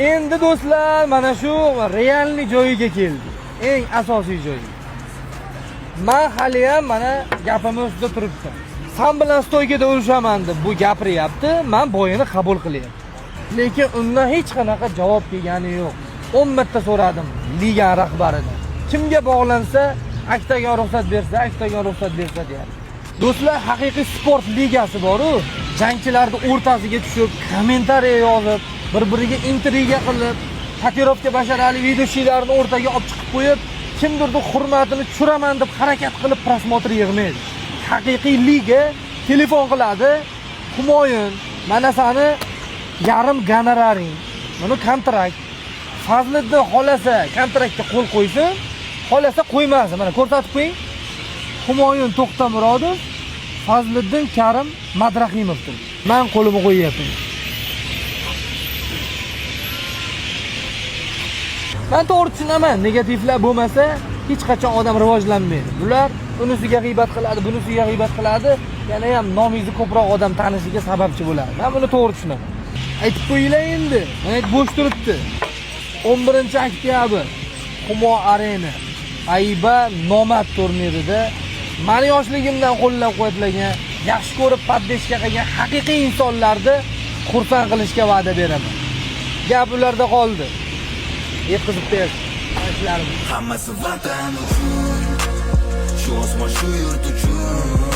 Endi do'stlar, mana shu realni joyiga keldik. Eng asosiy joyi. Men hali ham mana gapimiz ustida turibman. Sen bilan stoygada urishaman deb bu gapiryapti, men bo'yini qabul qilyapman. Lekin undan hech qanaqa javob kelgani yo'q. 10 marta so'radim liga rahbaridan. Kimga bog'lansa, aktaga ruxsat bersa, aktaga ruxsat bersa deyapti. Do'stlar, haqiqiy sport ligasi bor-ku, jangchilarni o'rtasiga tushib, kommentariya yozib, bir-biriga intriga qilib, tatuirovka basharali videochilarni o'rtaga olib chiqib qo'yib, kimdirning hurmatini tushiraman deb harakat qilib prosmotr yig'maydi. Haqiqiy liga telefon qiladi, Humoyun, mana seni yarim gonoraring, buni kontrakt. Fazliddin xolasa kontraktga qo'l qo'ysin, xolasa qo'ymasin. Mana ko'rsatib qo'ying. Humoyun To'xtamurodov, Fazliddin Karim Madrahimovdir. Men qo'limni qo'yyapman. Men to'g'ri tushunaman, negativlar bo'lmasa hech qachon odam rivojlanmaydi. Bular unisiga g'iybat qiladi, bunisiga g'iybat qiladi, yana ham nomingizni ko'proq odam tanishiga sababchi bo'ladi. Men buni to'g'ri tushunaman. Aytib qo'yinglar endi. Mana bo'sh turibdi. 11-oktyabr Humo Arena Ayba Nomad turnirida meni yoshligimdan qo'llab-quvvatlagan, yaxshi ko'rib poddeshka qilgan haqiqiy insonlarni xursand qilishga va'da beraman. Gap ularda qoldi. Yetkazib ber. Hammasi vatan uchun, shu osmon shu yurt uchun.